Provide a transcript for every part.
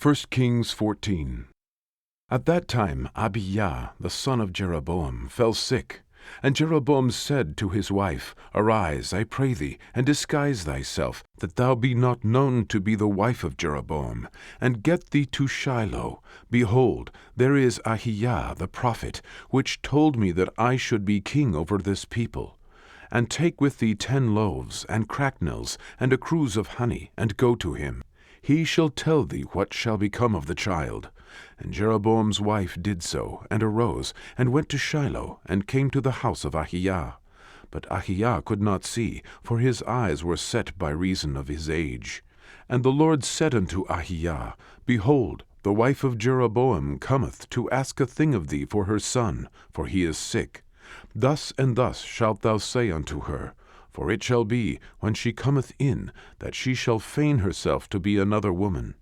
1 Kings 14. At that time Abijah, the son of Jeroboam, fell sick. And Jeroboam said to his wife, Arise, I pray thee, and disguise thyself, that thou be not known to be the wife of Jeroboam, and get thee to Shiloh. Behold, there is Ahijah the prophet, which told me that I should be king over this people. And take with thee 10 loaves, and cracknels, and a cruse of honey, and go to him. He shall tell thee what shall become of the child. And Jeroboam's wife did so, and arose, and went to Shiloh, and came to the house of Ahijah. But Ahijah could not see, for his eyes were set by reason of his age. And the Lord said unto Ahijah, Behold, the wife of Jeroboam cometh to ask a thing of thee for her son, for he is sick. Thus and thus shalt thou say unto her, for it shall be, when she cometh in, that she shall feign herself to be another woman.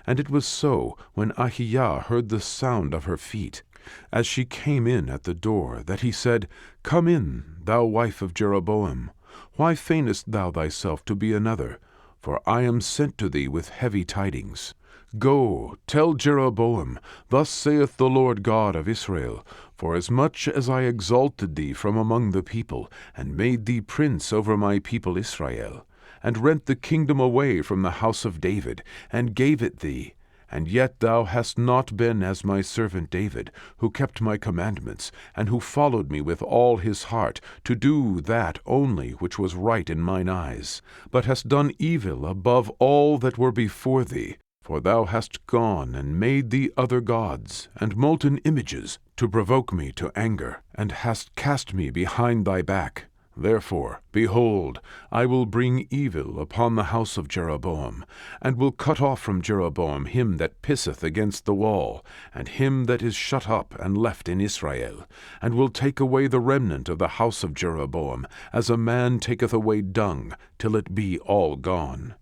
And it was so, when Ahijah heard the sound of her feet, as she came in at the door, that he said, Come in, thou wife of Jeroboam. Why feignest thou thyself to be another? For I am sent to thee with heavy tidings. Go, tell Jeroboam, Thus saith the Lord God of Israel, Forasmuch as I exalted thee from among the people, and made thee prince over my people Israel, and rent the kingdom away from the house of David, and gave it thee, and yet thou hast not been as my servant David, who kept my commandments, and who followed me with all his heart, to do that only which was right in mine eyes, but hast done evil above all that were before thee. For thou hast gone and made thee other gods, and molten images, to provoke me to anger, and hast cast me behind thy back. Therefore, behold, I will bring evil upon the house of Jeroboam, and will cut off from Jeroboam him that pisseth against the wall, and him that is shut up and left in Israel, and will take away the remnant of the house of Jeroboam, as a man taketh away dung, till it be all gone.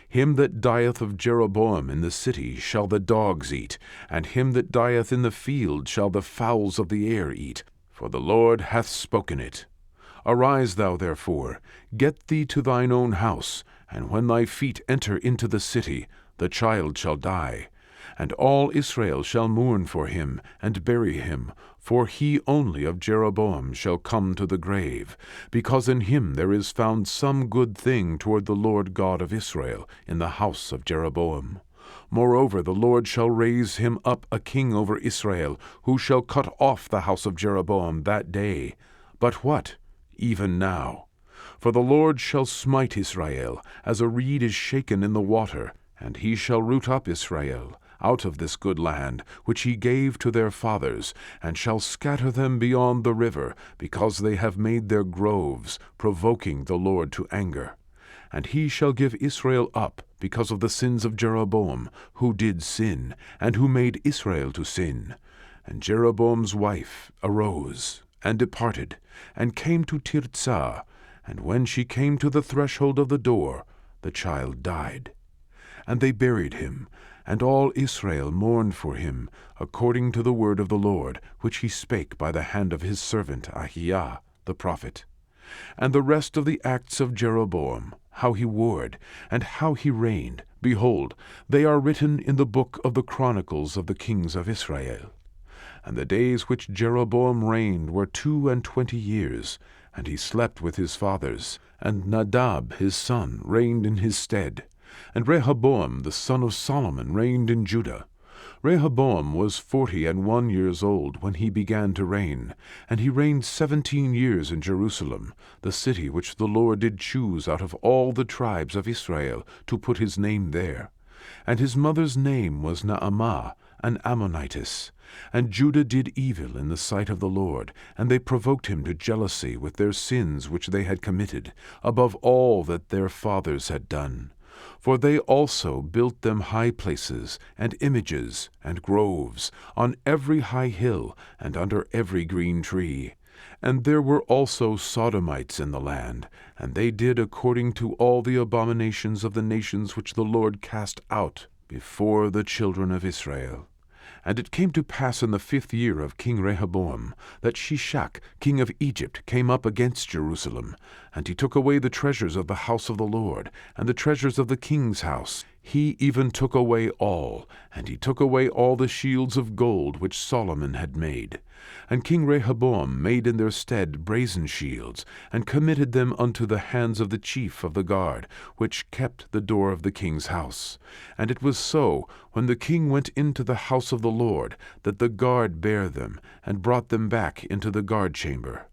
Him that dieth of Jeroboam in the city shall the dogs eat, and him that dieth in the field shall the fowls of the air eat, for the Lord hath spoken it. Arise thou therefore, get thee to thine own house, and when thy feet enter into the city, the child shall die. And all Israel shall mourn for him, and bury him, for he only of Jeroboam shall come to the grave, because in him there is found some good thing toward the Lord God of Israel in the house of Jeroboam. Moreover, the Lord shall raise him up a king over Israel, who shall cut off the house of Jeroboam that day. But what? Even now. For the Lord shall smite Israel, as a reed is shaken in the water, and he shall root up Israel out of this good land, which he gave to their fathers, and shall scatter them beyond the river, because they have made their groves, provoking the Lord to anger. And he shall give Israel up, because of the sins of Jeroboam, who did sin, and who made Israel to sin. And Jeroboam's wife arose, and departed, and came to Tirzah, and when she came to the threshold of the door, the child died. And they buried him, and all Israel mourned for him, according to the word of the Lord, which he spake by the hand of his servant Ahijah the prophet. And the rest of the acts of Jeroboam, how he warred, and how he reigned, behold, they are written in the book of the chronicles of the kings of Israel. And the days which Jeroboam reigned were 22 years, and he slept with his fathers, and Nadab his son reigned in his stead. And Rehoboam the son of Solomon reigned in Judah. Rehoboam was 41 years old when he began to reign, and he reigned 17 years in Jerusalem, the city which the Lord did choose out of all the tribes of Israel to put his name there. And his mother's name was Naamah, an Ammonitess. And Judah did evil in the sight of the Lord, and they provoked him to jealousy with their sins which they had committed, above all that their fathers had done. For they also built them high places, and images, and groves, on every high hill, and under every green tree. And there were also Sodomites in the land, and they did according to all the abominations of the nations which the Lord cast out before the children of Israel. And it came to pass in the 5th year of King Rehoboam, that Shishak, king of Egypt, came up against Jerusalem, and he took away the treasures of the house of the Lord, and the treasures of the king's house. He even took away all, and he took away all the shields of gold which Solomon had made. And King Rehoboam made in their stead brazen shields, and committed them unto the hands of the chief of the guard, which kept the door of the king's house. And it was so, when the king went into the house of the Lord, that the guard bare them, and brought them back into the guard chamber.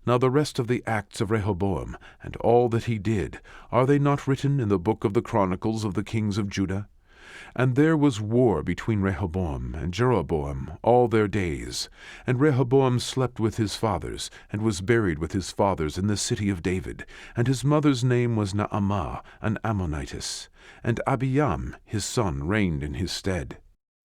Now the rest of the acts of Rehoboam, and all that he did, are they not written in the book of the Chronicles of the kings of Judah? And there was war between Rehoboam and Jeroboam all their days. And Rehoboam slept with his fathers, and was buried with his fathers in the city of David. And his mother's name was Naamah, an Ammonitess. And Abijam his son reigned in his stead.